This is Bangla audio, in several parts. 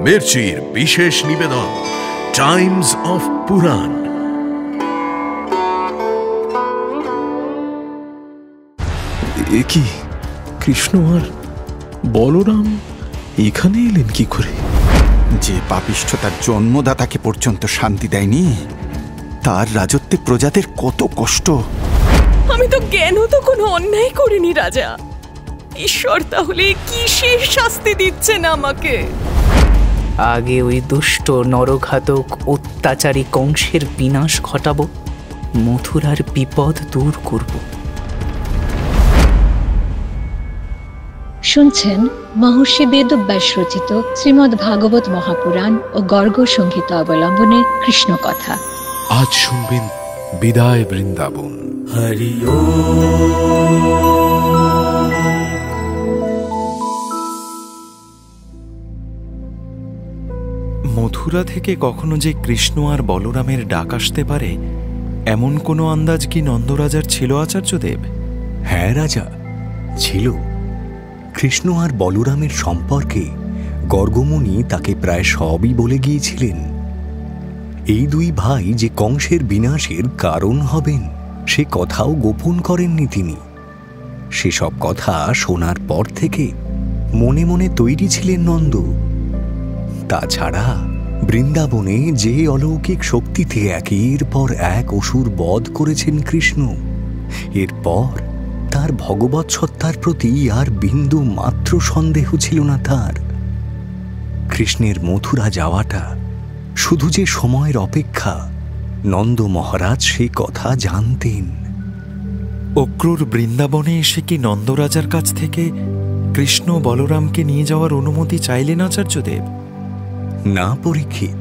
মির্চির বিশেষ নিবেদন টাইমস অফ পুরাণ। এ কি, কৃষ্ণ আর বলরাম এখানে এলেন কি করে? যে পাপিষ্ঠ তার জন্মদাতাকে পর্যন্ত শান্তি দেয়নি, তার রাজত্বে প্রজাদের কত কষ্ট। আমি তো জ্ঞান তো কোনো অন্যায় করিনি রাজা। ঈশ্বর তাহলে কিসের শাস্তি দিচ্ছেন আমাকে? আগে ওই দুষ্ট নরঘাতক অত্যাচারী কংসের বিনাশ ঘটাবো, মথুরার বিপদ দূর করব। শুনছেন মহর্ষি বেদব্যাস রচিত শ্রীমদ্ ভাগবত মহাপুরাণ ও গর্গ সংহিতা অবলম্বনে কৃষ্ণ কথা। আজ শুনবেন বিদায় বৃন্দাবন। হরি মথুরা থেকে কখনো যে কৃষ্ণ আর বলরামের ডাক আসতে পারে, এমন কোনো আন্দাজ কি নন্দরাজার ছিল আচার্যদেব? হ্যাঁ রাজা, ছিল। কৃষ্ণ আর বলরামের সম্পর্কে গর্গমুনি তাকে প্রায় সবই বলে গিয়েছিলেন। এই দুই ভাই যে কংসের বিনাশের কারণ হবেন, সে কথাও গোপন করেননি তিনি। সেসব কথা শোনার পর থেকে মনে মনে তৈরি ছিলেন নন্দ। তাছাড়া বৃন্দাবনে যে অলৌকিক শক্তিতে একের পর এক অসুর বধ করেছেন কৃষ্ণ, এরপর তার ভগবৎ সত্তার প্রতি আর বিন্দু মাত্র সন্দেহ ছিল না তার। কৃষ্ণের মথুরা যাওয়াটা শুধু যে সময়ের অপেক্ষা, নন্দ মহারাজ সে কথা জানতেন। অক্রূর বৃন্দাবনে এসে কি নন্দরাজার কাছ থেকে কৃষ্ণ বলরামকে নিয়ে যাওয়ার অনুমতি চাইলেন আচার্যদেব? না পরীক্ষিত,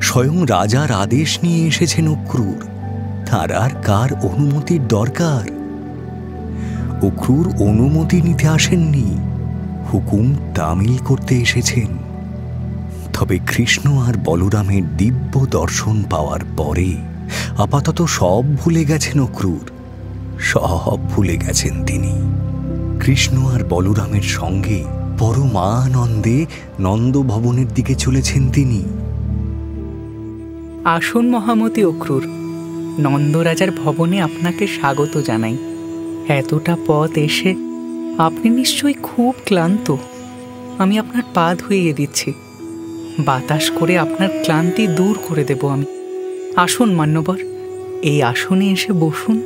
স্বয়ং রাজার আদেশ নিয়ে এসেছেন অক্রূর। তার আর কার অনুমতির দরকার? অক্রূর অনুমতি নিতে আসেননি, হুকুম তামিল করতে এসেছেন। তবে কৃষ্ণ আর বলরামের দিব্য দর্শন পাওয়ার পরে আপাতত সব ভুলে গেছেন অক্রূর। সব ভুলে গেছেন তিনি। কৃষ্ণ আর বলরামের সঙ্গে পরমানন্দে নন্দভবনের দিকে চলেছেন তিনি। আসুন মহামতি অক্রূর, নন্দরাজার ভবনে আপনাকে স্বাগত জানাই। এতটা পথ এসে আপনি নিশ্চয়ই খুব ক্লান্ত। আমি আপনার পা ধুইয়ে দিচ্ছি, বাতাস করে আপনার ক্লান্তি দূর করে দেব আমি। আসুন মান্যবর, এই আসনে এসে বসুন।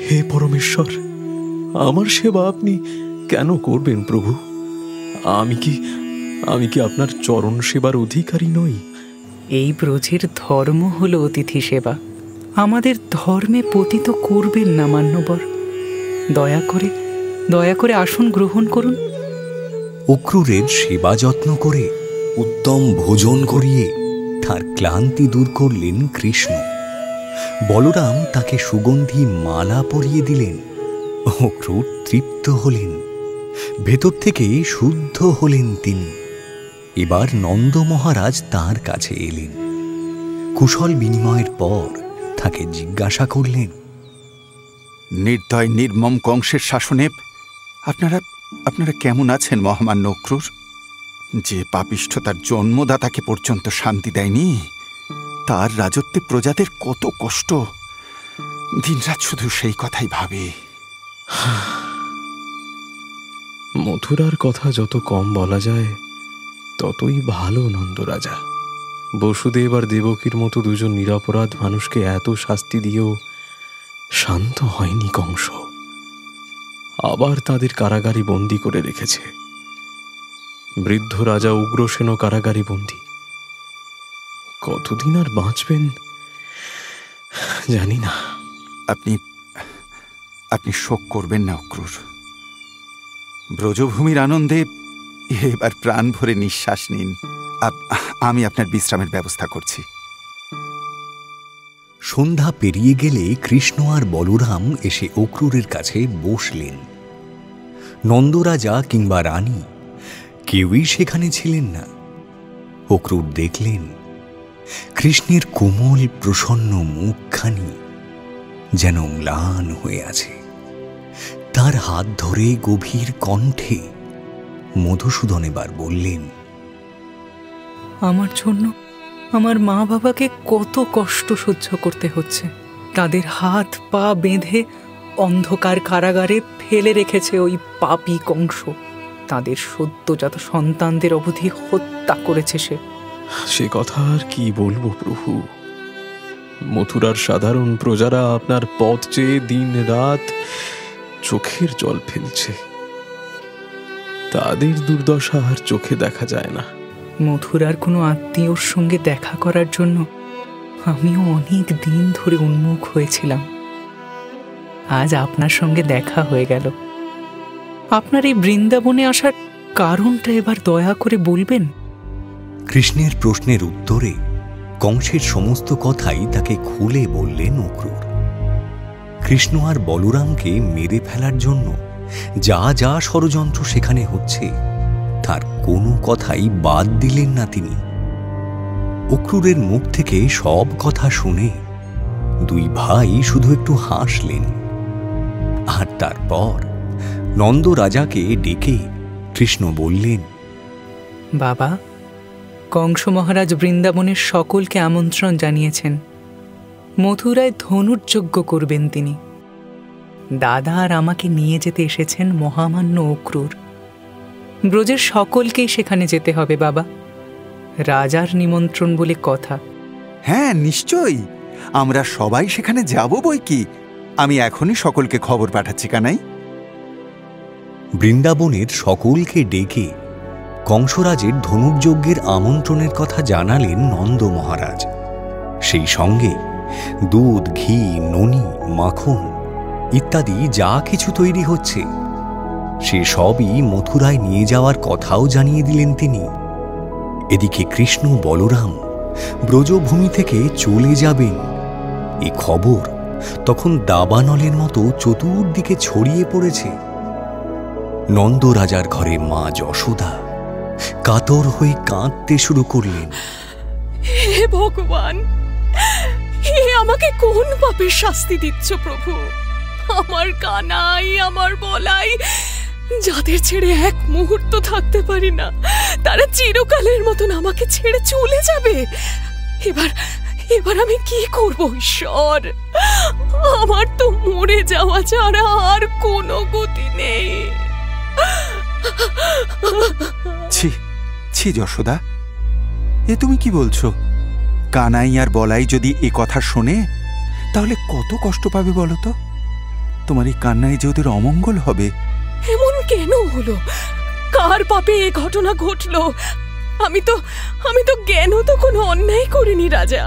হে পরমেশ্বর, আমার সেবা আপনি কেন করবেন প্রভু? আমি কি আপনার চরণ সেবার অধিকারী নই? এই ব্রজের ধর্ম হলো অতিথি সেবা। আমাদের ধর্মে পতিত করবেন না মান্যবর। দয়া করে আসন গ্রহণ করুন। অক্রূরের সেবা যত্ন করে উত্তম ভোজন করিয়ে তার ক্লান্তি দূর করলেন কৃষ্ণ। বলরাম তাকে সুগন্ধি মালা পরিয়ে দিলেন। অক্রূর তৃপ্ত হলেন, ভেতর থেকে শুদ্ধ হলেন তিনি। এবার নন্দ মহারাজ তাঁর কাছে এলেন। কুশল বিনিময়ের পর তাকে জিজ্ঞাসা করলেন, নির্দয় নির্মম কংসের শাসনে আপনারা কেমন আছেন মহামান্য অক্রূর? যে পাপিষ্ঠ তার জন্মদাতাকে পর্যন্ত শান্তি দেয়নি, তার রাজত্বে প্রজাদের কত কষ্ট। দিনরাত শুধু সেই কথাই ভাবে। মথুরার কথা যত কম বলা যায় ততই ভালো নন্দরাজা। বসুদেব আর দেবকীর মতো দুজন নিরপরাধ মানুষকে এত শাস্তি দিয়েও শান্ত হয়নি কংস। আবার তাদের কারাগারে বন্দী করে রেখেছে। বৃদ্ধ রাজা উগ্রসেনও কারাগারে বন্দী। কতদিন আর বাঁচবেন জানি না। আপনি শোক করবেন না অক্রূর। ব্রজভূমির আনন্দে এবার প্রাণ ভরে নিঃশ্বাস নিন। আমি আপনার বিশ্রামের ব্যবস্থা করছি। সন্ধ্যা পেরিয়ে গেলে কৃষ্ণ আর বলরাম এসে অক্রূরের কাছে বসলেন। নন্দরাজা কিংবা রানী কেউই সেখানে ছিলেন না। অক্রূর দেখলেন কৃষ্ণের কোমল প্রসন্ন মুখখানি যেন ম্লান হয়ে আছে। তার হাত ধরে গভীর কণ্ঠে মধুসূদন এবার বললেন, আমার জন্য আমার মা বাবাকে কত কষ্ট সহ্য করতে হচ্ছে। তাদের হাত পা বেঁধে অন্ধকার কারাগারে ফেলে রেখেছে ওই পাপী কংস। তাদের সদ্যজাত সন্তানদের অবধি হত্যা করেছে সে। সে কথা আর কি বলবো প্রভু। মথুরার সাধারণ প্রজারা আপনার পথ চেয়ে দিন রাত চোখের জল ফেলছে। তাদের দুর্দশা আর চোখে দেখা যায় না। মথুরার কোনো আত্মীয়র সঙ্গে দেখা করার জন্য আমিও অনেক দিন ধরে উন্মুখ হয়েছিলাম। আজ আপনার সঙ্গে দেখা হয়ে গেল। আপনার এই বৃন্দাবনে আসার কারণটা এবার দয়া করে বলবেন। কৃষ্ণের প্রশ্নের উত্তরে কংসের সমস্ত কথাই তাকে খুলে বললেন অক্রূর। কৃষ্ণ আর বলরামকে মেরে ফেলার জন্য যা যা ষড়যন্ত্র সেখানে হচ্ছে তার কোনো কথাই বাদ দিলেন না তিনি। অক্রূরের মুখ থেকে সব কথা শুনে দুই ভাই শুধু একটু হাসলেন। আর তারপর নন্দ রাজাকে ডেকে কৃষ্ণ বললেন, বাবা, কংস মহারাজ বৃন্দাবনের সকলকে আমন্ত্রণ জানিয়েছেন। মথুরায় ধনুর্যজ্ঞ করবেন তিনি। দাদা আর আমাকে নিয়ে যেতে এসেছেন মহামান্য অক্রূর। ব্রজের সকলকেই সেখানে যেতে হবে বাবা। রাজার নিমন্ত্রণ বলে কথা। হ্যাঁ, নিশ্চয়ই আমরা সবাই সেখানে যাব বই কি। আমি এখনই সকলকে খবর পাঠাচ্ছি কানাই। বৃন্দাবনের সকলকে ডেকে কংসরাজের ধনুর্যজ্ঞের আমন্ত্রণের কথা জানালেন নন্দ মহারাজ। সেই সঙ্গে দুধ, ঘি, ননি, মাখন ইত্যাদি যা কিছু তৈরি হচ্ছে সে সবই মথুরায় নিয়ে যাওয়ার কথাও জানিয়ে দিলেন তিনি। এদিকে কৃষ্ণ বলরাম ব্রজভূমি থেকে চলে যাবেন এ খবর তখন দাবানলের মতো চতুর্দিকে ছড়িয়ে পড়েছে। নন্দ রাজার ঘরে মা যশোদা কাতর হয়ে কাঁদতে শুরু করলেন। হে ভগবান, হে আমাকে কোন পাপের শাস্তি দিচ্ছ প্রভু? আমার কানাই, আমার বলাই, যাদের ছেড়ে এক মুহূর্ত থাকতে পারি না, তারা চিরকালের মতন আমাকে ছেড়ে চলে যাবে। এবার আমি কি করব ঈশ্বর? আমার তো মরে যাওয়া ছাড়া আর কোনো গতি নেই। ছি ছি যশোদা, এ তুমি কি বলছো? কানাই আর বলাই যদি এ কথা শোনে তাহলে কত কষ্ট পাবে বলো তো। তোমার এই কান্নায় যে ওদের অমঙ্গল হবে। এমন কেন হলো? কার পাপে এ ঘটনা ঘটলো? আমি তো জ্ঞানও তো কোনো অন্যায় করিনি রাজা।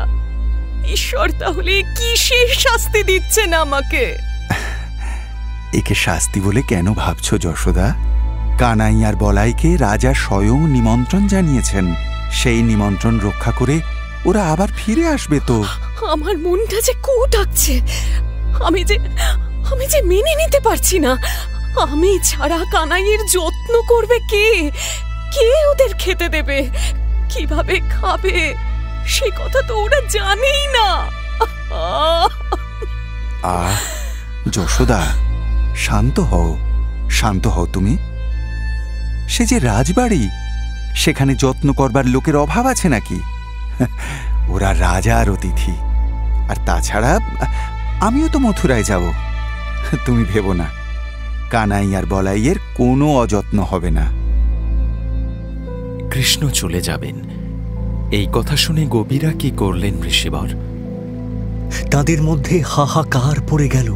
ঈশ্বর তাহলে কিসের শাস্তি দিচ্ছেন আমাকে? একে শাস্তি বলে কেন ভাবছো যশোদা? কানাই আর বলাইকে রাজা স্বয়ং নিমন্ত্রণ জানিয়েছেন। সেই নিমন্ত্রণ রক্ষা করে ওরা আবার ফিরে আসবে তো। আমার মনটা যে কু ডাকছে। আমি যে মেনে নিতে পারছি না। আমি ছাড়া কানাইয়ের যত্ন করবে কে? কে ওদের খেতে দেবে? কিভাবে খাবে? সে কথা তো ওরা জানেই না। যশোদা, শান্ত হও, শান্ত হও তুমি। সে যে রাজবাড়ি, সেখানে যত্ন করবার লোকের অভাব আছে নাকি? ওরা রাজার অতিথি। আর তাছাড়া আমিও তো মথুরায় যাব। তুমি ভেবো না, কানাই আর বলাইয়ের কোনো অযত্ন হবে না। কৃষ্ণ চলে যাবেন এই কথা শুনে গোপীরা কি করলেন ঋষিবর? তাদের মধ্যে হাহাকার পড়ে গেল।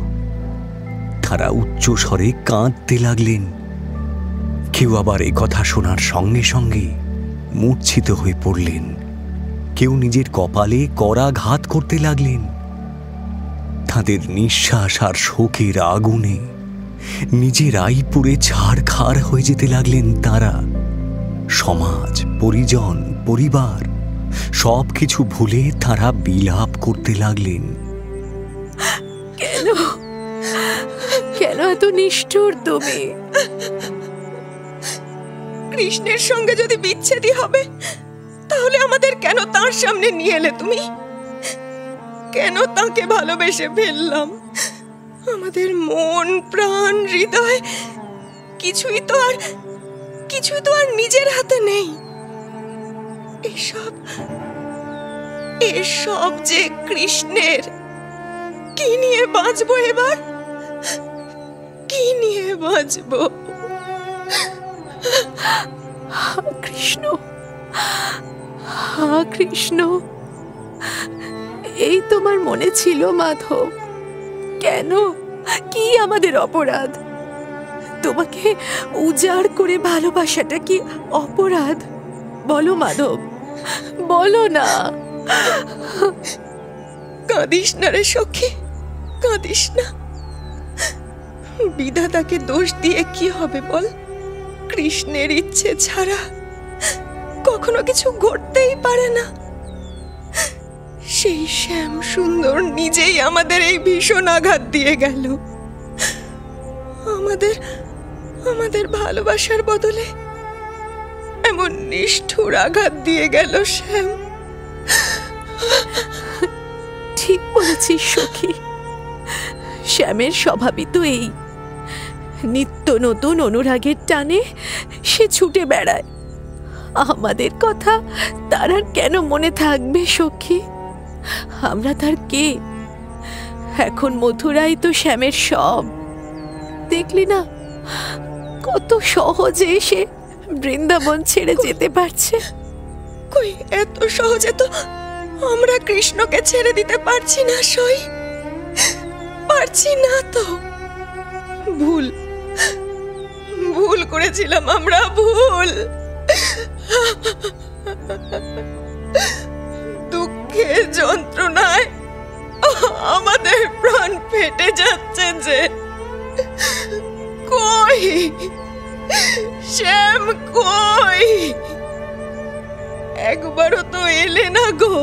তারা উচ্চ স্বরে কাঁদতে লাগলেন। কেউ আবার এ কথা শোনার সঙ্গে সঙ্গে মূর্ছিত হয়ে পড়লেন। কেউ নিজের কপালে করাঘাত করতে লাগলেন। তাদের নিঃশ্বাস আর শোকের আগুনে নিজেরাই পুড়ে ছাড়খাড় হয়ে যেতে লাগলেন তারা। সমাজ, পরিজন, পরিবার সবকিছু ভুলে তারা বিলাপ করতে লাগলেন। কেন এত নিষ্ঠুর তুমি? কৃষ্ণের সঙ্গে যদি বিচ্ছেদই হবে, তাহলে আমাদের কেন তার সামনে নিয়ে এলে তুমি? কেন তাকে ভালোবেসে ফেললাম? আমাদের মন, প্রাণ, হৃদয় কিছুই তো আর নিজের হাতে নেই। এসব যে কৃষ্ণের। কি নিয়ে বাঁচবো এবার? কি নিয়ে বাঁচবো? কৃষ্ণ, হা কৃষ্ণ, এই তোমার মনে ছিল মাধব? কেন? কি আমাদের অপরাধ? তোমাকে উজাড় করে ভালোবাসাটা কি অপরাধ? বলো মাধব, বলো না। কাঁদিস না রে সখী, কাঁদিস না। বিধাতাকে দোষ দিয়ে কি হবে বল? কৃষ্ণের ইচ্ছে ছাড়া কখনো কিছু ঘটতেই পারে না। সেই শ্যাম সুন্দর নিজেই আমাদের এই ভীষণ আঘাত দিয়ে গেল। আমাদের ভালোবাসার বদলে এমন নিষ্ঠুর আঘাত দিয়ে গেল শ্যাম। ঠিক বলেছিস সখী, শ্যামের স্বভাবই তো এই। নিত্য নতুন অনুরাগের টানে সে ছুটে বেড়ায়। আমাদের কথা তার আর কেন মনে থাকবে সখী? আমরা তার কে? এখন মথুরাই তো শ্যামের সব। দেখলি না কত সহজে সে বৃন্দাবন ছেড়ে যেতে পারছে। কই এত সহজে তো আমরা কৃষ্ণকে ছেড়ে দিতে পারছি না সই, পারছি না তো। ভুল করেছিলাম আমরা, ভুল। দুঃখে যন্ত্রণায় আমাদের প্রাণ ফেটে যাচ্ছে যে। কই শ্যাম, কই? একবারও তো এলে না গো,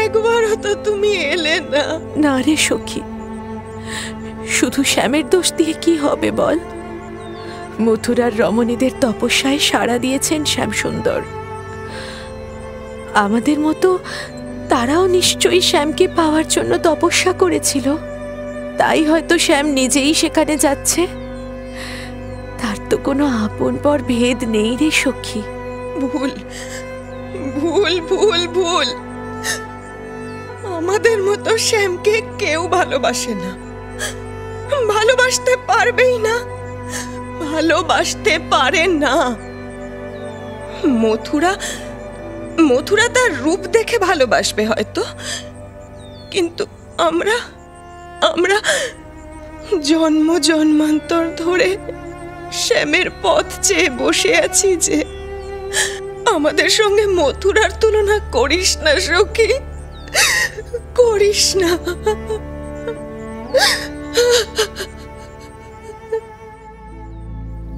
একবারও তো তুমি এলে না। না রে সখী, শুধু শ্যামের দোষ দিয়ে কি হবে বল? মথুরার রমণীদের তপস্যায় সাড়া দিয়েছেন শ্যামসুন্দর। আমাদের মতো তারাও নিশ্চয়ই শ্যামকে পাওয়ার জন্য তপস্যা করেছিল। তাই হয়তো শ্যাম নিজেই সেখানে যাচ্ছে। তার তো কোনো আপন পর ভেদ নেই রে সখী। ভুল ভুল ভুল ভুল। আমাদের মতো শ্যামকে কেউ ভালোবাসে না, ভালোবাসতে পারবেই না, ভালোবাসতে পারে না। মথুরা তার রূপ দেখে ভালোবাসবে হয়তো, কিন্তু আমরা জন্ম জন্মান্তর ধরে শ্যামের পথ চেয়ে বসে আছি যে। আমাদের সঙ্গে মথুরার তুলনা করিস না সখী, করিস না।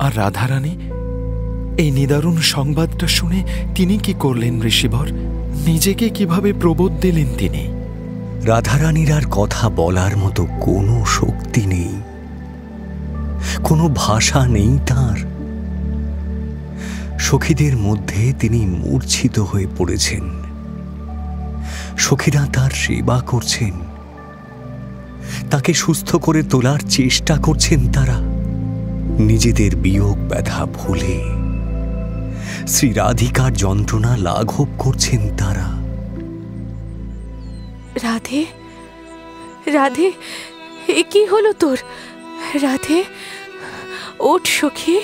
আর রাধারানী এই নিদারুণ সংবাদটা শুনে তিনি কি করলেন ঋষিবর? নিজেকে কিভাবে প্রবোধ দিলেন তিনি? রাধারানীর আর কথা বলার মতো কোনো শক্তি নেই, কোনো ভাষা নেই তার। সখীদের মধ্যে তিনি মূর্ছিত হয়ে পড়েছেন। সখীরা তার সেবা করছেন, তাকে সুস্থ করে তোলার চেষ্টা করছেন তারা। নিজেদের বিয়োগ ব্যথা ভুলে শ্রী রাধিকার যন্ত্রণা লাঘব করছেন তারা। রাধে, রাধে, এ কি হলো তোর? রাধে, ওঠ সখী,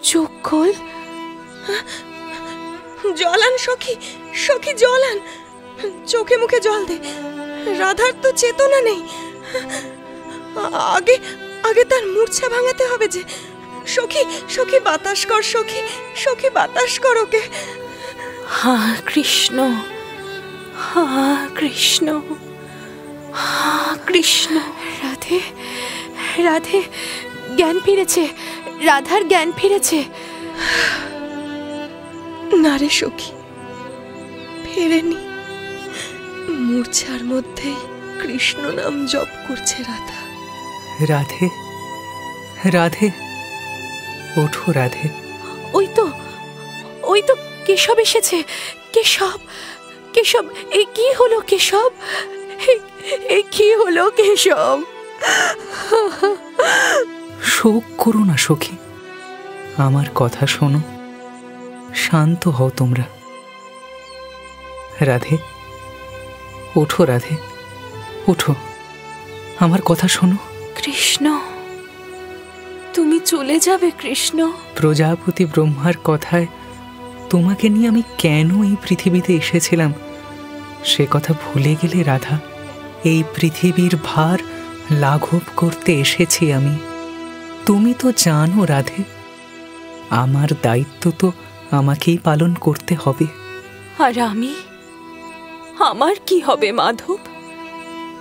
চোখ খোল। জলান সখী, সখী জলান, চোখে মুখে জল দে। রাধার তো চেতনা নেই। আগে তার মূর্ছা ভাঙাতে হবে যে। সখী, সখী বাতাস কর, সখী, সখী বাতাস কর ওকে। হা কৃষ্ণ, হা কৃষ্ণ, হা কৃষ্ণ। রাধে, রাধে, জ্ঞান ফিরেছে, রাধার জ্ঞান ফিরেছে। না রে সখী, ফেরেনি। মূর্ছার মধ্যে কৃষ্ণ নাম জপ করছে রাধা। রাধে, রাধে, ওঠো রাধে। ওই তো কেশব এসেছে। কেশব, কেশব, এ কি হলো কেশব? এ কি হলো কেশব? শোক করো না সখী, আমার কথা শোনো। শান্ত হও তোমরা। রাধে, ওঠো রাধে, ওঠো, আমার কথা শোনো। কৃষ্ণ, তুমি চলে যাবে কৃষ্ণ? প্রজাপতি ব্রহ্মার কথায় তোমাকে নিয়ে আমি কেন এই পৃথিবীতে এসেছিলাম সে কথা ভুলে গেলে রাধা? এই পৃথিবীর ভার লাঘব করতে এসেছি আমি। তুমি তো জানো রাধে, আমার দায়িত্ব তো আমাকেই পালন করতে হবে। আর আমি, আমার কি হবে মাধব?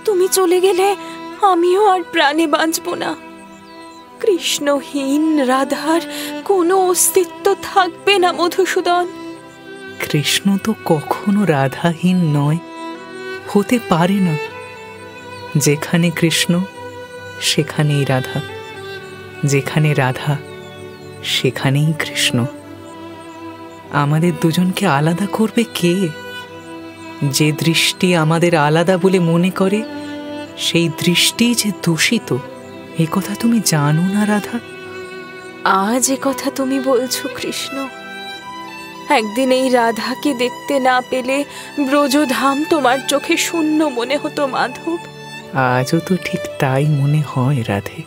তুমি চলে গেলে আমিও আর প্রাণে বাঁচব না। কৃষ্ণহীন রাধার কোনো অস্তিত্ব থাকবে না মধুসূদন। কৃষ্ণ তো কখনো রাধাহীন নয়, হতে পারে না। যেখানে কৃষ্ণ সেখানেই রাধা, যেখানে রাধা সেখানেই কৃষ্ণ। আমাদের দুজনকে আলাদা করবে কে? যে দৃষ্টি আমাদের আলাদা বলে মনে করে সেই দৃষ্টি যে দূষিত, এ কথা তুমি জানো না রাধা? আজ এ কথা তুমি বলছো কৃষ্ণ? একদিন এই রাধাকে দেখতে না পেলে ব্রজধাম তোমার চোখে শূন্য মনে হতো মাধব। আজও তো ঠিক তাই মনে হয় রাধে।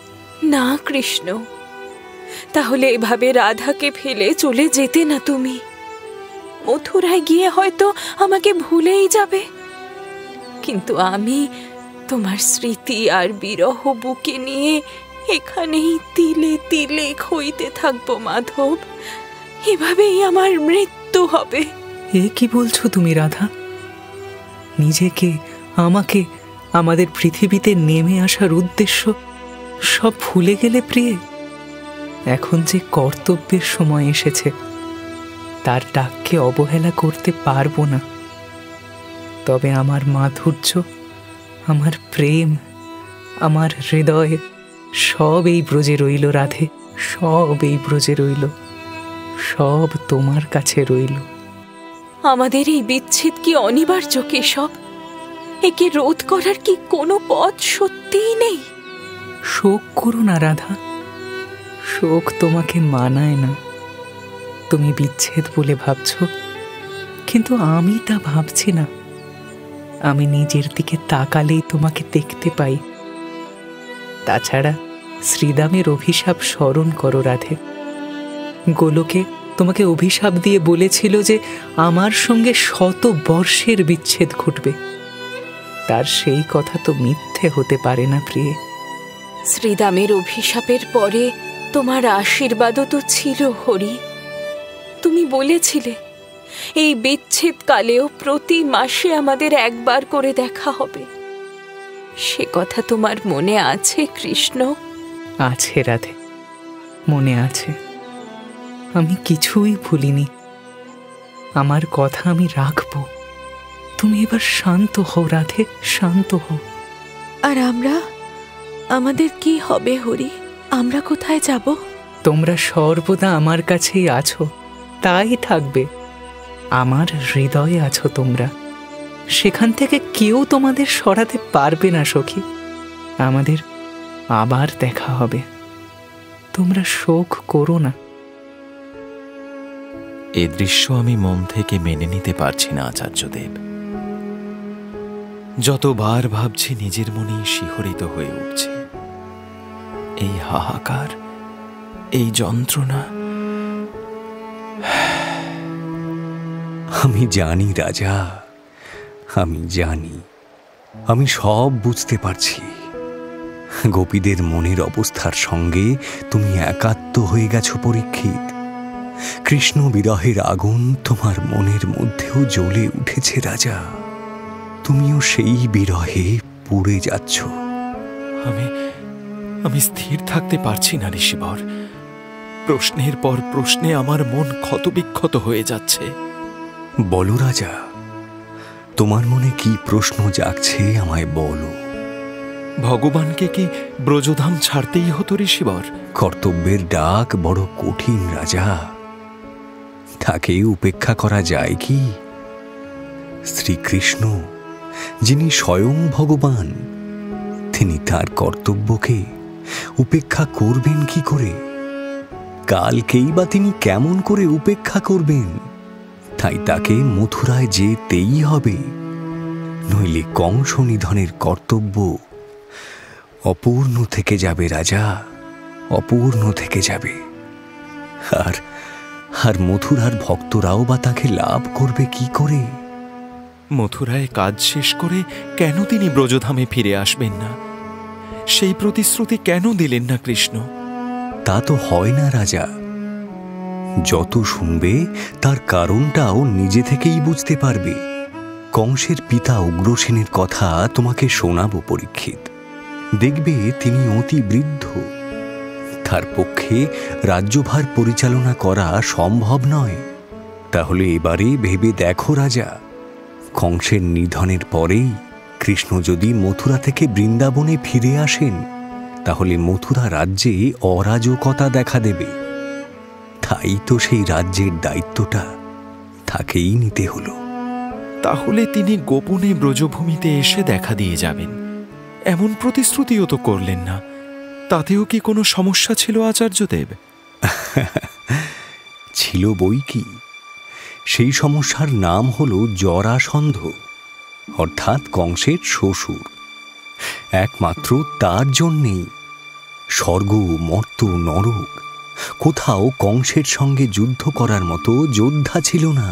না কৃষ্ণ, তাহলে এভাবে রাধাকে ফেলে চলে যেতে না তুমি। মথুরায় গিয়ে হয়তো আমাকে ভুলেই যাবে, কিন্তু আমি তোমার স্মৃতি আর বিরহ বুকে নিয়ে এখানেই তিলে তিলে ক্ষইতে থাকবো মাধব। এভাবেই আমার মৃত্যু হবে। এ কি বলছো তুমি রাধা? নিজেকে, আমাকে, আমাদের পৃথিবীতে নেমে আসার উদ্দেশ্য সব ভুলে গেলে প্রিয়ে? এখন যে কর্তব্যের সময় এসেছে, তার ডাককে অবহেলা করতে পারবো না। তবে আমার মাধুর্য, আমার প্রেম, আমার হৃদয় সব এই ব্রজে রইল রাধে, সব এই ব্রজে রইল, সব তোমার কাছে রইল। আমাদের এই বিচ্ছেদ কি অনিবার্য কেশব? একে রোধ করার কি কোনো পথ সত্যিই নেই? শোক করো না রাধা, শোক তোমাকে মানায় না। তুমি বিচ্ছেদ বলে ভাবছ, কিন্তু আমি তা ভাবছি না। আমি নিজের দিকে তাকালেই তোমাকে দেখতে পাই। তাছাড়া শ্রীদামের অভিশাপ স্মরণ করো রাধে। গোলকে তোমাকে অভিশাপ দিয়ে বলেছিল যে আমার সঙ্গে 100 বর্ষের বিচ্ছেদ ঘটবে। তার সেই কথা তো মিথ্যে হতে পারে না প্রিয়ে। শ্রীদামের অভিশাপের পরে তোমার আশীর্বাদও তো ছিল হরি। তুমি বলেছিলে এই বিচ্ছেদ কালেও প্রতি মাসে আমাদের একবার করে দেখা হবে। সে কথা তোমার মনে আছে কৃষ্ণ? আছে রাধে, মনে আছে। আমি কিছুই ভুলিনি। আমার কথা আমি রাখবো। তুমি এবার শান্ত হও রাধে, শান্ত হও। আর আমরা, আমাদের কি হবে হরি? আমরা কোথায় যাব? তোমরা সর্বদা আমার কাছেই আছো, তাই থাকবে। আমার হৃদয়ে আছো তোমরা, সেখান থেকে কেউ তোমাদের সরাতে পারবে না সখী। আমাদের আবার দেখা হবে, তোমরা শোক করো না। এ দৃশ্য আমি মন থেকে মেনে নিতে পারছি না আচার্যদেব। যতবার ভাবছি নিজের মনেই শিহরিত হয়ে উঠছে। এই হাহাকার, এই যন্ত্রণা। আমি জানি রাজা, আমি জানি, আমি সব বুঝতে পারছি। গোপীদের মনের অবস্থার সঙ্গে তুমি একাত্ম হয়ে গেছো পরীক্ষিত। কৃষ্ণ বিরহের আগুন তোমার মনের মধ্যেও জ্বলে উঠেছে রাজা। তুমিও সেই বিরহে পুড়ে যাচ্ছ। আমি স্থির থাকতে পারছি না ঋষিবর। প্রশ্নের পর প্রশ্নে আমার মন ক্ষতবিক্ষত হয়ে যাচ্ছে। বলো রাজা, তোমার মনে কি প্রশ্ন জাগছে আমায় বলো। ভগবানকে কি ব্রজধাম ছাড়তেই হতো ঋষিবর? কর্তব্যের ডাক বড় কঠিন রাজা, তাকে উপেক্ষা করা যায় কি? শ্রীকৃষ্ণ, যিনি স্বয়ং ভগবান, তিনি তার কর্তব্যকে উপেক্ষা করবেন কি করে? কালকেই বা তিনি কেমন করে উপেক্ষা করবেন? তাই তাকে মথুরায় যেতেই হবে, নইলে কংস নিধনের কর্তব্য অপূর্ণ থেকে যাবে রাজা, অপূর্ণ থেকে যাবে। আর মথুরার ভক্তরাও বা তাকে লাভ করবে কি করে? মথুরায় কাজ শেষ করে কেন তিনি ব্রজধামে ফিরে আসবেন না? সেই প্রতিশ্রুতি কেন দিলেন না কৃষ্ণ? তা তো হয় না রাজা। যত শুনবে তার কারণটাও নিজে থেকেই বুঝতে পারবে। কংসের পিতা উগ্রসেনের কথা তোমাকে শোনাবো পরীক্ষিত। দেখবে তিনি অতি বৃদ্ধ, তার পক্ষে রাজ্যভার পরিচালনা করা সম্ভব নয়। তাহলে এবারে ভেবে দেখো রাজা, কংসের নিধনের পরেই কৃষ্ণ যদি মথুরা থেকে বৃন্দাবনে ফিরে আসেন, তাহলে মথুরা রাজ্যে অরাজকতা দেখা দেবে। তাই তো সেই রাজ্যের দায়িত্বটা তাকেই নিতে হলো। তাহলে তিনি গোপনে ব্রজভূমিতে এসে দেখা দিয়ে যাবেন, এমন প্রতিশ্রুতিও তো করলেন না। তাতেও কি কোনো সমস্যা ছিল আচার্যদেব? ছিল বই কি। সেই সমস্যার নাম হলো জরাসন্ধ, অর্থাৎ কংসের শ্বশুর। একমাত্র তার জন্যেই স্বর্গ, মর্ত, নরক কোথাও কংসের সঙ্গে যুদ্ধ করার মতো যোদ্ধা ছিল না।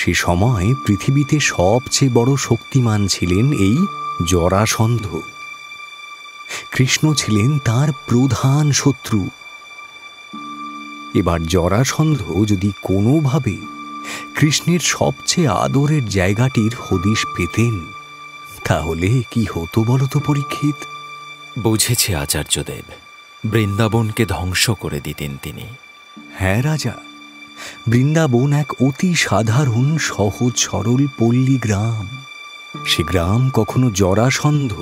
সে সময় পৃথিবীতে সবচেয়ে বড় শক্তিমান ছিলেন এই জরাসন্ধ। কৃষ্ণ ছিলেন তার প্রধান শত্রু। এবার জরাসন্ধ যদি কোনোভাবে কৃষ্ণের সবচেয়ে আদরের জায়গাটির হদিশ পেতেন, তাহলে কি হতো বলতো পরীক্ষিত? বুঝেছি আচার্যদেব, বৃন্দাবনকে ধ্বংস করে দিতেন তিনি। হ্যাঁ রাজা, বৃন্দাবন এক অতি সাধারণ সহজ সরল পল্লী গ্রাম। সে গ্রাম কখনো জরাসন্ধ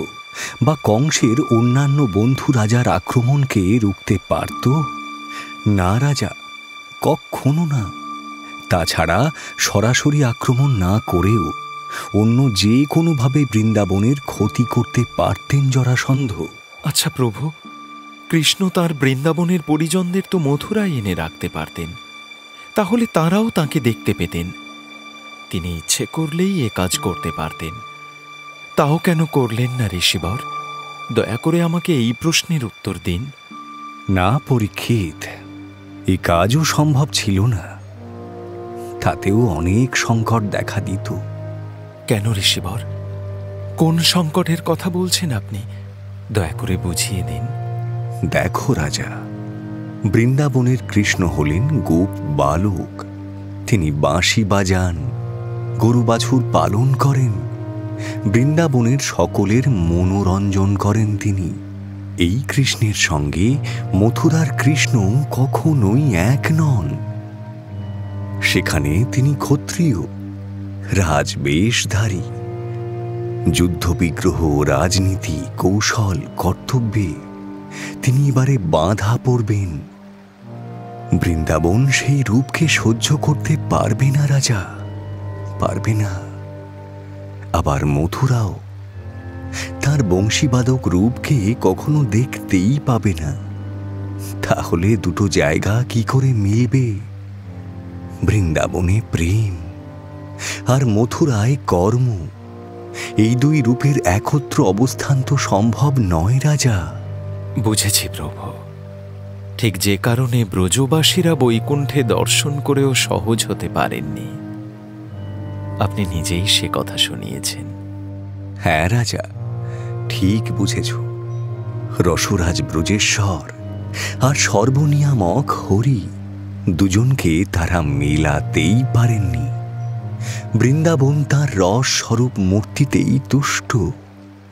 বা কংসের অন্যান্য বন্ধু রাজার আক্রমণকে রুখতে পারত না রাজা, কখনো না। তাছাড়া সরাসরি আক্রমণ না করেও অন্য যে কোনোভাবে বৃন্দাবনের ক্ষতি করতে পারতেন জরাসন্ধ। আচ্ছা প্রভু, কৃষ্ণ তার বৃন্দাবনের পরিজনদের তো মথুরায় এনে রাখতে পারতেন, তাহলে তারাও তাকে দেখতে পেতেন। তিনি ইচ্ছে করলেই এ কাজ করতে পারতেন। তাও কেন করলেন না ঋষিবর? দয়া করে আমাকে এই প্রশ্নের উত্তর দিন। না পরীক্ষিত, এই কাজও সম্ভব ছিল না। তাতেও অনেক সংকট দেখা দিত। কেন ঋষিবর? কোন সংকটের কথা বলছেন আপনি? দয়া করে বুঝিয়ে দিন। দেখো রাজা, বৃন্দাবনের কৃষ্ণ হলেন গোপ বালক। তিনি বাঁশি বাজান, গরু বাছুর পালন করেন, বৃন্দাবনের সকলের মনোরঞ্জন করেন তিনি। এই কৃষ্ণের সঙ্গে মথুরার কৃষ্ণ কখনোই এক নন। সেখানে তিনি ক্ষত্রিয়, রাজবেশধারী। যুদ্ধবিগ্রহ, রাজনীতি, কৌশল, কর্তব্যে তিনি এবারে বাঁধা পড়বেন। বৃন্দাবন সেই রূপকে সহ্য করতে পারবে না রাজা, পারবে না। আবার মথুরাও তার বংশীবাদক রূপকে কখনো দেখতেই পাবে না। তাহলে দুটো জায়গা কি করে মিলবে? বৃন্দাবনে প্রেম আর মথুরায় কর্ম, এই দুই রূপের একত্র অবস্থান তো সম্ভব নয় রাজা। বুঝেছি প্রভু। ঠিক যে কারণে ব্রজবাসীরা বৈকুণ্ঠে দর্শন করেও সহজ হতে পারেননি, আপনি নিজেই সে কথা শুনিয়েছেন। হ্যাঁ রাজা, ঠিক বুঝেছ। রসরাজ ব্রজেশ্বর আর সর্বনিয়ামক হরি, দুজনকে তারা মেলাতেই পারেননি। বৃন্দাবন তার রস স্বরূপ মূর্তিতেই তুষ্ট,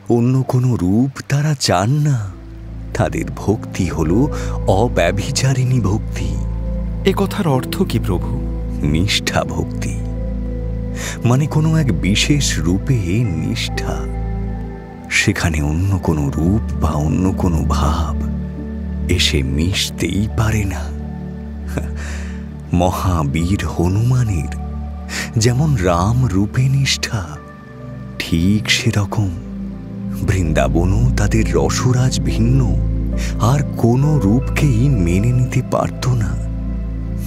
অন্য কোনো রূপ তারা চান না। তাদের ভক্তি হল অব্যভিচারিণী ভক্তি। এ কথার অর্থ কি প্রভু? নিষ্ঠা ভক্তি, মানে কোনো এক বিশেষ রূপে নিষ্ঠা। সেখানে অন্য কোনো রূপ বা অন্য কোনো ভাব এসে মিশতেই পারে না। মহাবীর হনুমানের যেমন রাম রূপে নিষ্ঠা, ঠিক সেরকম বৃন্দাবনও তাদের রসরাজ ভিন্ন, আর কোনো রূপকেই মেনে নিতে পারত না।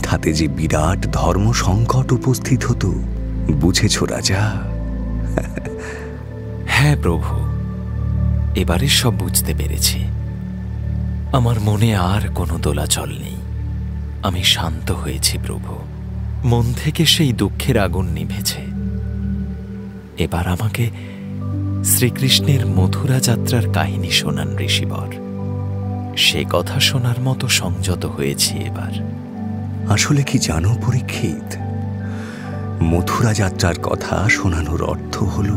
তাতে যে বিরাট ধর্ম সংকট উপস্থিত হতো, বুঝেছ রাজা? হ্যাঁ প্রভু, এবারে সব বুঝতে পেরেছি। আমার মনে আর কোনো দোলাচল নেই। আমি শান্ত হয়েছি প্রভু। মন থেকে সেই দুঃখের আগুন নিভেছে। এবার আমাকে শ্রীকৃষ্ণের মথুরা যাত্রার কাহিনী শোনান ঋষিবর। সে কথা শোনার মতো সংযত হয়েছি এবার। আসলে কি জানো পরীক্ষিত, মথুরা যাত্রার কথা শোনানোর অর্থ হল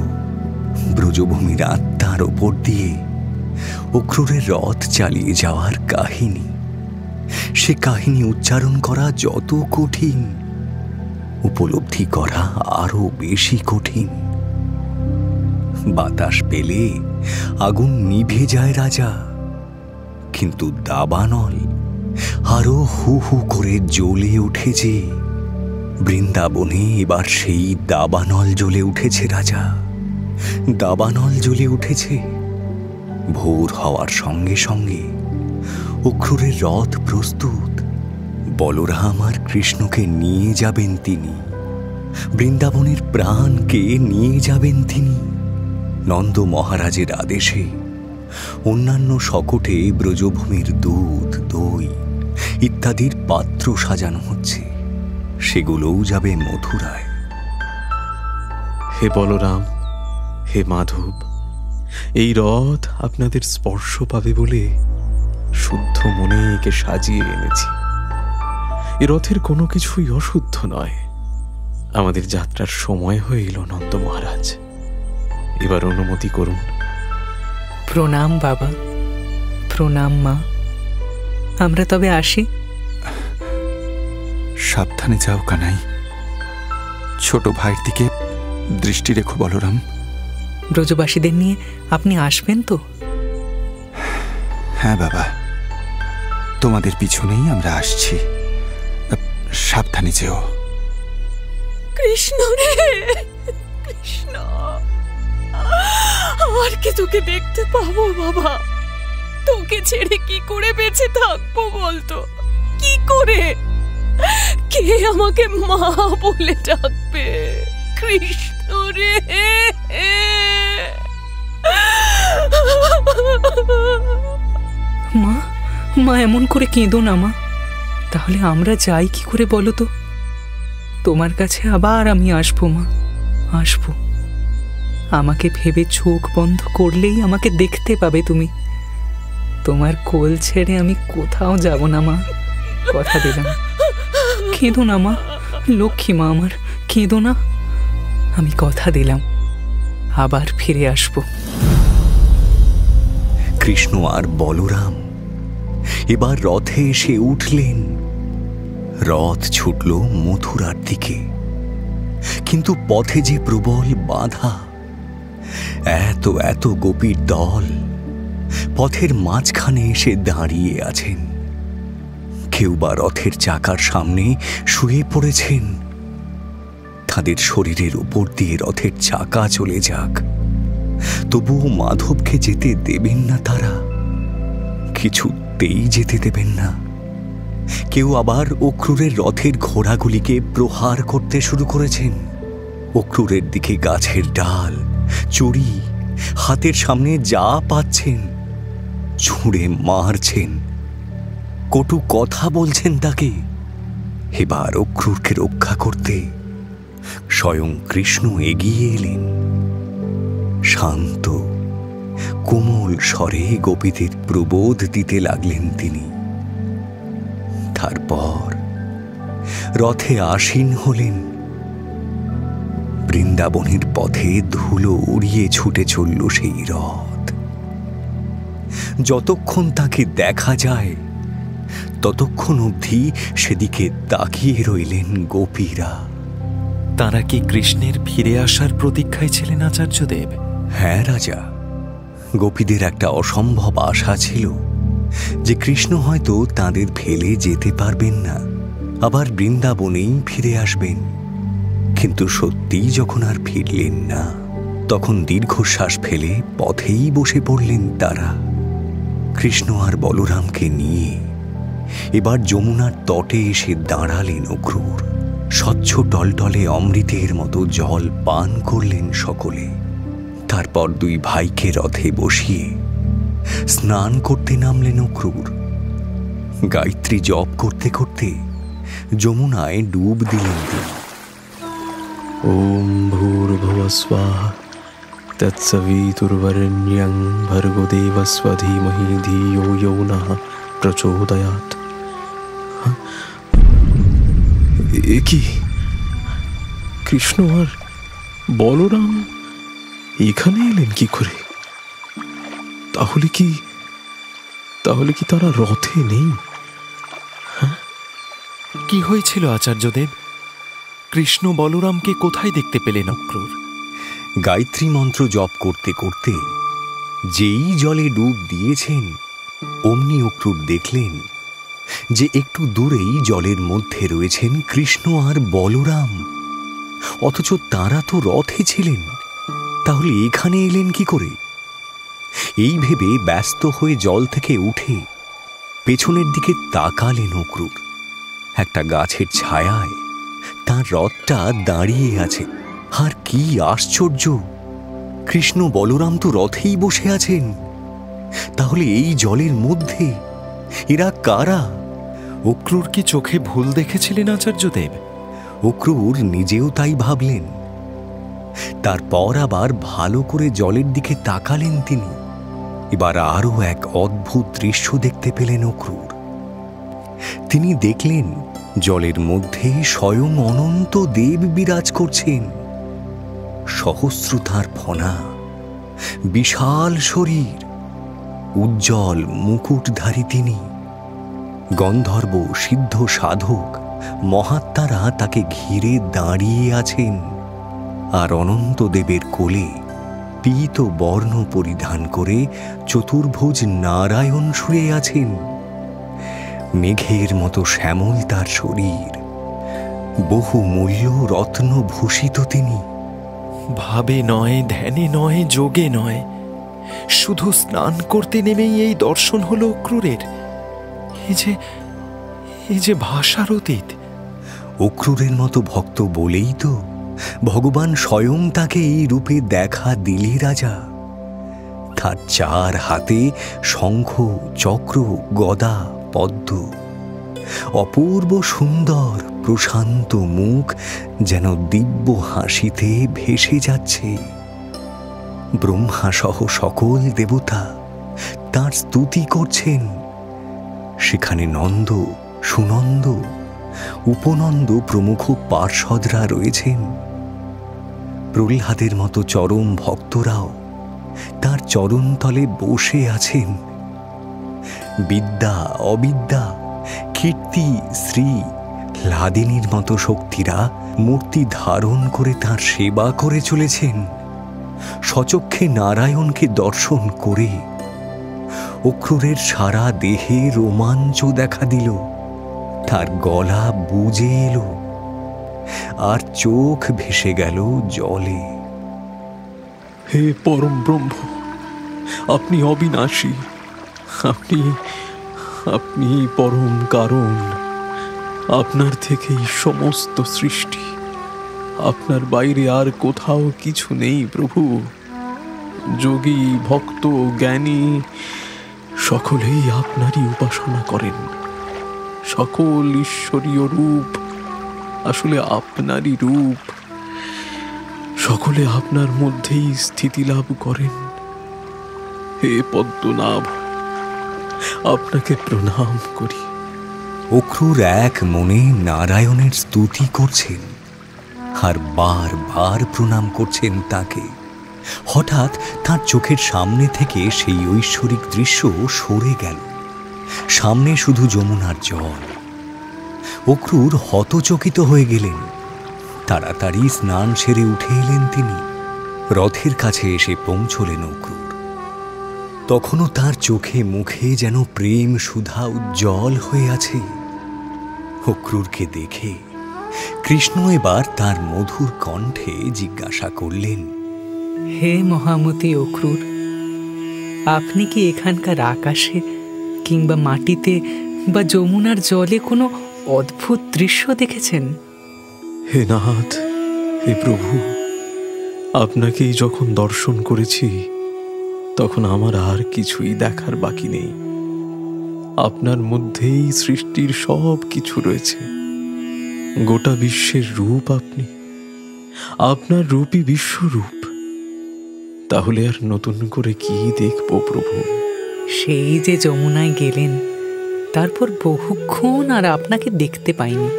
ব্রজভূমির আত্মার ওপর দিয়ে অক্রূরের রথ চালিয়ে যাওয়ার কাহিনী। সে কাহিনী উচ্চারণ করা যত কঠিন, উপলব্ধি করা আরো বেশি কঠিন। বাতাস পেলে আগুন নিভে যায় রাজা, কিন্তু দাবানল আরো হু হু করে জ্বলে উঠেছে। বৃন্দাবনে এবার সেই দাবানল জ্বলে উঠেছে রাজা, দাবানল জ্বলে উঠেছে। ভোর হওয়ার সঙ্গে সঙ্গে অক্রূরের রথ প্রস্তুত। বলরাম আর কৃষ্ণকে নিয়ে যাবেন তিনি, বৃন্দাবনের প্রাণকে নিয়ে যাবেন তিনি। নন্দ মহারাজের আদেশে অন্যান্য শকটে ব্রজভূমির দুধ, দই ইত্যাদির পাত্র সাজানো হচ্ছে। সেগুলোও যাবে মথুরায়। হে বলরাম, হে মাধব, এই রথ আপনাদের স্পর্শ পাবে বলে শুদ্ধ মনে একে সাজিয়ে এনেছি। এ রথের কোনো কিছুই অশুদ্ধ নয়। আমাদের যাত্রার সময় হয়ে এলো নন্দ মহারাজ, এবার অনুমতি করুন। প্রণাম বাবা, প্রণাম মা। আমরা তবে আসি। সাবধানে যাও কানাই, ছোট ভাইয়ের দিকে দৃষ্টি রেখো বলরাম। ব্রজবাসীদের নিয়ে আপনি আসবেন তো? হ্যাঁ বাবা, তোমাদের পিছনেই আমরা আসছি। সাবধানে যেও। কৃষ্ণ রে কৃষ্ণ, আর কি তোকে দেখতে পাবো বাবা? তোকে ছেড়ে কি করে বেঁচে থাকবো বলতো? কি করে? কে আমাকে মা বলে ডাকবে? কৃষ্ণ রে। মা, মা এমন করে কেঁদো না মা। তাহলে আমরা যাই কি করে বলো তো? তোমার কাছে আবার আমি আসবো মা, আসবো। আমাকে ভেবে চোখ বন্ধ করলেই আমাকে দেখতে পাবে তুমি। তোমার কোল ছেড়ে আমি কোথাও যাব না মা, কথা দিলাম। কেঁদো না মা, লক্ষ্মী মা আমার, কেঁদো না। আমি কথা দিলাম আবার ফিরে আসবো। কৃষ্ণ আর বলরাম এবার রথে এসে উঠলেন। রথ ছুটল মথুরার দিকে, কিন্তু পথে যে প্রবল বাধা। এত এত গোপীর দল পথের মাঝখানে এসে দাঁড়িয়ে আছেন। কেউ বা রথের চাকার সামনে শুয়ে পড়েছেন। তাদের শরীরের উপর দিয়ে রথের চাকা চলে যাক, তবুও মাধবকে যেতে দেবেন না তারা, কিছুতেই যেতে দেবেন না। কেউ আবার অক্রূরের রথের ঘোড়াগুলিকে প্রহার করতে শুরু করেছেন। অক্রূরের দিকে গাছের ডাল, চুড়ি, হাতের সামনে যা পাচ্ছেন ছুঁড়ে মারছেন, কটু কথা বলছেন তাকে। এবার অক্রূরকে রক্ষা করতে স্বয়ং কৃষ্ণ এগিয়ে এলেন। শান্ত কোমল স্বরে গোপীদের প্রবোধ দিতে লাগলেন তিনি। তারপর রথে আসীন হলেন। বৃন্দাবনের পথে ধুলো উড়িয়ে ছুটে চলল সেই রথ। যতক্ষণ তাকে দেখা যায় ততক্ষণ অবধি সেদিকে তাকিয়ে রইলেন গোপীরা। তারা কি কৃষ্ণের ফিরে আসার প্রতীক্ষায় ছিলেন আচার্যদেব? হ্যাঁ রাজা, গোপীদের একটা অসম্ভব আশা ছিল যে কৃষ্ণ হয়তো তাদের ফেলে যেতে পারবেন না, আবার বৃন্দাবনেই ফিরে আসবেন। কিন্তু সত্যিই যখন আর ফিরলেন না, তখন দীর্ঘশ্বাস ফেলে পথেই বসে পড়লেন তারা। কৃষ্ণ আর বলরামকে নিয়ে এবার যমুনার তটে এসে দাঁড়ালেন অক্রূর। স্বচ্ছ টলটলে অমৃতের মতো জল পান করলেন সকলে। তারপর দুই ভাইকে রথে বসিয়ে স্নান করতে নামলেন অক্রূর। গায়ত্রী জপ করতে করতে যমুনায় ডুব দিলেন তিনি। ওম ভূর্ভুবঃ স্বাহা তৎসবিতুর্বরেণ্যং ভর্গো দেবস্য ধীমহি ধিয়ো ইয়ো নঃ প্রচোদয়াৎ। এ কি? কৃষ্ণ আর বলরাম এখানে এলেন কি করে? তাহলে কি তারা রথে নেই? কি হয়েছিল আচার্যদেব? কৃষ্ণ বলরামকে কোথায় দেখতে পেলেন অক্রূর? গায়ত্রী মন্ত্র জপ করতে করতে যেই জলে ডুব দিয়েছেন অমনি অক্রূর দেখলেন যে একটু দূরেই জলের মধ্যে রয়েছেন কৃষ্ণ আর বলরাম। অথচ তারা তো রথে ছিলেন, তাহলে এখানে এলেন কি করে? এই ভেবে ব্যস্ত হয়ে জল থেকে উঠে পেছনের দিকে তাকালেন অক্রূর। একটা গাছের ছায়ায় তার রথটা দাঁড়িয়ে আছে। আর কি আশ্চর্য, কৃষ্ণ বলরাম তো রথেই বসে আছেন। তাহলে এই জলের মধ্যে এরা কারা? অক্রূর কি চোখে ভুল দেখেছিলেন আচার্যদেব? অক্রূর নিজেও তাই ভাবলেন। তারপর আবার ভালো করে জলের দিকে তাকালেন তিনি। এবার আরো এক অদ্ভুত দৃশ্য দেখতে পেলেন অক্রূর। তিনি দেখলেন জলের মধ্যে স্বয়ং অনন্ত দেব বিরাজ করছেন। সহস্রতার ফনা, বিশাল শরীর, উজ্জ্বল মুকুটধারী তিনি। গন্ধর্ব, সিদ্ধ, সাধক, মহাত্মারা তাকে ঘিরে দাঁড়িয়ে আছেন। আর অনন্ত দেবের কোলে পীত বর্ণ পরিধান করে চতুর্ভুজ নারায়ণ শুয়ে আছেন। মেঘের মতো শ্যামল তার শরীর, বহু মূল্য রত্ন ভূষিত তিনি। ভাবে নয়, ধ্যানে নয়, যোগে নয়, শুধু স্নান করতে নেমেই এই দর্শন হলো অক্রূরের। এই যে ভাষার অতীত। অক্রূরের মতো ভক্ত বলেই তো ভগবান স্বয়ং তাকে এই রূপে দেখা দিলে রাজা। তার চার হাতে শঙ্খ, চক্র, গদা, পদ্ম। অপূর্ব সুন্দর প্রশান্ত মুখ যেন দিব্য হাসিতে ভেসে যাচ্ছে। ব্রহ্মা সহ সকল দেবতা তার স্তুতি করছেন। সেখানে নন্দ, সুনন্দ, উপনন্দ প্রমুখ পার্ষদরা রয়েছেন। প্রহ্লাদের মতো চরম ভক্তরাও তার চরণতলে বসে আছেন। বিদ্যা, অবিদ্যা, কীর্তি, শ্রী, লাদিনীর মতো শক্তিরা মূর্তি ধারণ করে তার সেবা করে চলেছেন। সচক্ষে নারায়ণকে দর্শন করে অক্রূরের সারা দেহে রোমাঞ্চ দেখা দিল। তার গলা বুজে এলো আর চোখ ভেসে গেল জলে। হে পরম ব্রহ্ম, আপনি অবিনাশী, আপনি পরম কারণ। আপনার থেকেই সমস্ত সৃষ্টি। আপনার বাইরে আর কোথাও কিছু নেই প্রভু। যোগী, ভক্ত, জ্ঞানী সকলেই আপনারই উপাসনা করেন। সকল ঈশ্বরীয় রূপ আসলে আপনারই রূপ। সকলে আপনার মধ্যেই স্থিতি লাভ করেন। হে পদ্মনাভ, আপনাকে প্রণাম করি। অক্রূর এক মনে নারায়ণের স্তুতি করছেন আর বারবার প্রণাম করছেন তাকে। হঠাৎ তার চোখের সামনে থেকে সেই ঐশ্বরিক দৃশ্য সরে গেল। সামনে শুধু যমুনার জল। অক্রূর হতচকিত হয়ে গেলেন। তাড়াতাড়ি স্নান সেরে উঠে এলেন তিনি। রথের কাছে এসে পৌঁছলেন অক্রূর। তখনও তার চোখে মুখে যেন প্রেম সুধা উজ্জ্বল হয়ে আছে। অক্রূরকে দেখে কৃষ্ণ এবার তার মধুর কণ্ঠে জিজ্ঞাসা করলেন, হে মহামতি অক্রূর, আপনি কি এখানকার আকাশে কিংবা মাটিতে বা যমুনার জলে কোনো অদ্ভুত দৃশ্য দেখেছেন? হে নাথ, হে প্রভু, আপনাকেই যখন দর্শন করেছি তখন আমার আর কিছুই দেখার বাকি নেই। আপনার মধ্যেই সৃষ্টির সব কিছু রয়েছে। গোটা বিশ্বের রূপ আপনি, আপনার রূপই বিশ্বরূপ। তাহলে আর নতুন করে কি দেখব প্রভু? সেই যে যমুনায় গেলেন, তারপর বহুক্ষণ আর আপনাকে দেখতে পাইনি।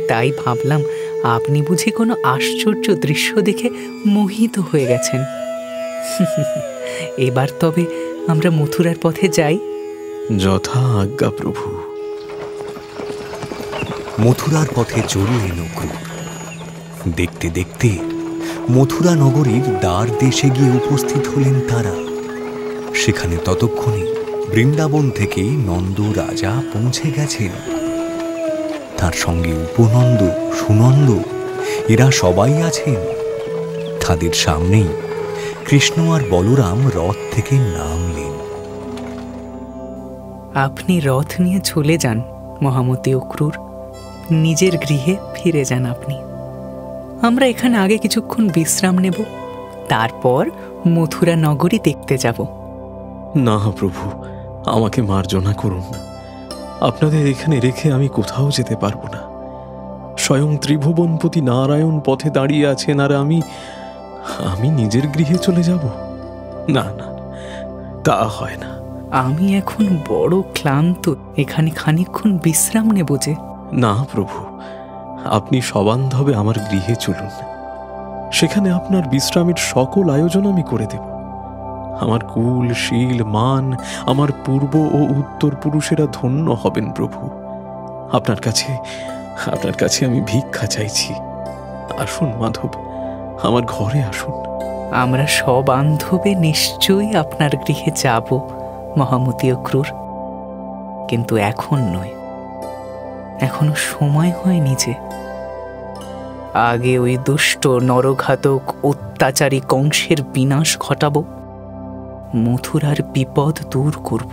তাই ভাবলাম আপনি বুঝি কোনো আশ্চর্য দৃশ্য দেখে মোহিত হয়ে গেছেন। এবার তবে আমরা মথুরার পথে যাই। যথা আজ্ঞা প্রভু। মথুরার পথে চললেন অক্রূর। দেখতে দেখতে মথুরা নগরীর দ্বার দেশে গিয়ে উপস্থিত হলেন তারা। সেখানে ততক্ষণে বৃন্দাবন থেকে নন্দ রাজা পৌঁছে গেছেন। তার সঙ্গে উপনন্দ, সুনন্দ এরা সবাই আছেন। তাদের সামনেই কৃষ্ণ আর বলরাম রথ থেকে নামলেন। আপনি রথ নিয়ে চলে যান মহামতি অক্রূর, নিজের গৃহে ফিরে যান আপনি। আমরা এখানে আগে কিছুক্ষণ বিশ্রাম নেব, তারপর মথুরা নগরী দেখতে যাব। না প্রভু, আমাকে মার্জনা করুন। আপনাদের এখানে রেখে আমি কোথাও যেতে পারবো না। স্বয়ং ত্রিভুবনপতি নারায়ণ পথে দাঁড়িয়ে আছেন, আর আমি নিজের গৃহে চলে যাব? না না, তা হয় না। আমি এখন বড় ক্লান্ত, এখানে খানিকক্ষণ বিশ্রাম নেব যে। না প্রভু, আপনি সবান্ধবে আমার গৃহে চলুন। সেখানে আপনার বিশ্রামের সকল আয়োজন আমি করে দেব। আমার কুল, শীল, মান, আমার পূর্ব ও উত্তর পুরুষেরা ধন্য হবেন প্রভু। আপনার কাছে আমি ভিক্ষা চাইছি। আসুন মাধব, আমার ঘরে আসুন। আমরা সবান্ধবে নিশ্চয়ই আপনার গৃহে যাব মহামতি অক্রূর, কিন্তু এখন নয়, এখনো সময় হয়নি যে। আগে ওই দুষ্ট নরঘাতক অত্যাচারী কংসের বিনাশ ঘটাবো, মথুরার বিপদ দূর করব।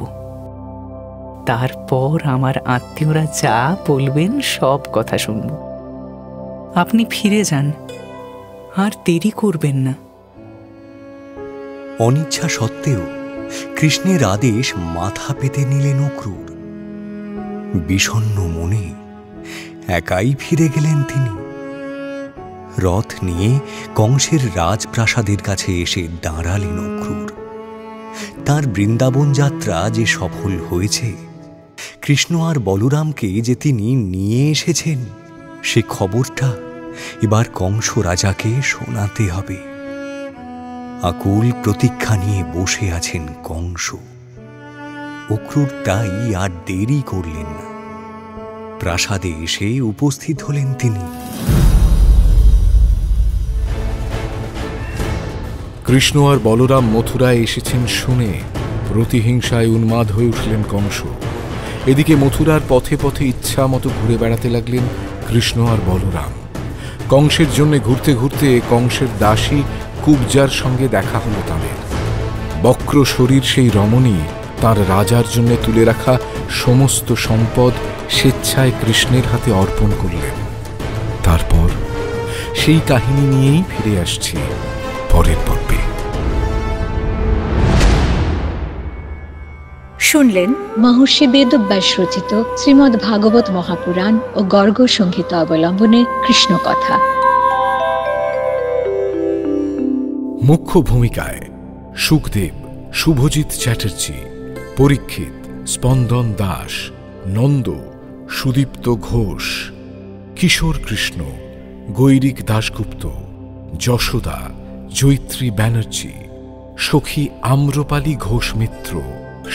তারপর আমার আত্মীয়রা যা বলবেন সব কথা শুনব। আপনি ফিরে যান, আর দেরি করবেন না। অনিচ্ছা সত্ত্বেও কৃষ্ণের আদেশ মাথা পেতে নিলেন অক্রূর। বিষণ্ণ মনে একাই ফিরে গেলেন তিনি। রথ নিয়ে কংসের রাজপ্রাসাদের কাছে এসে দাঁড়ালেন অক্রূর। তার বৃন্দাবন যাত্রা যে সফল হয়েছে, কৃষ্ণ আর বলরামকে যে তিনি নিয়ে এসেছেন, সে খবরটা এবার কংস রাজাকে শোনাতে হবে। আকুল প্রতীক্ষা নিয়ে বসে আছেন কংস। অক্রূর তাই আর দেরি করলেন না। প্রাসাদে এসে উপস্থিত হলেন তিনি। কৃষ্ণ আর বলরাম মথুরায় এসেছেন শুনে প্রতিহিংসায় উন্মাদ হয়ে উঠলেন কংস। এদিকে মথুরার পথে পথে ইচ্ছা মতো ঘুরে বেড়াতে লাগলেন কৃষ্ণ আর বলরাম। কংসের জন্য ঘুরতে ঘুরতে কংসের দাসী কুবজার সঙ্গে দেখা হলো তাদের। বক্র শরীর সেই রমণী তার রাজার জন্য তুলে রাখা সমস্ত সম্পদ স্বেচ্ছায় কৃষ্ণের হাতে অর্পণ করলেন। তারপর সেই কাহিনী নিয়েই ফিরে আসছি পরের পর্বে। শুনলেন মহর্ষি বেদব্যাস রচিত শ্রীমদ্ ভাগবত মহাপুরাণ ও গর্গ সংহিতা অবলম্বনে কৃষ্ণ কথা। মুখ্য ভূমিকায় সুখদেব, শুভজিৎ চ্যাটার্জি, পরীক্ষিত, স্পন্দন দাস, নন্দ, সুদীপ্ত ঘোষ, কিশোর কৃষ্ণ, গৈরিক দাশগুপ্ত, যশোদা, জৈত্রী ব্যানার্জি, সখী আম্রপালি ঘোষ মিত্র,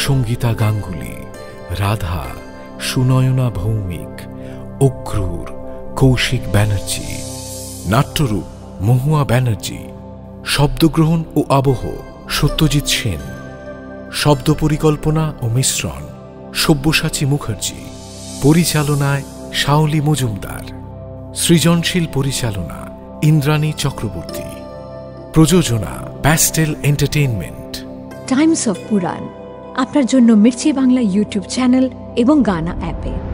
সঙ্গীতা গাঙ্গুলি, রাধা, সুনয়না ভৌমিক, অক্রূর, কৌশিক ব্যানার্জি, নাট্যরূপ মহুয়া ব্যানার্জি, শব্দগ্রহণ ও আবহ সত্যজিৎ সেন, শব্দ পরিকল্পনা ও মিশ্রণ সব্যসাচী মুখার্জি, পরিচালনায় শাওলি মজুমদার, সৃজনশীল পরিচালনা ইন্দ্রাণী চক্রবর্তী, প্রযোজনা প্যাস্টেল এন্টারটেইনমেন্ট। টাইমস অফ পুরাণ আপনার জন্য মির্চি বাংলা ইউটিউব চ্যানেল এবং গানা অ্যাপে।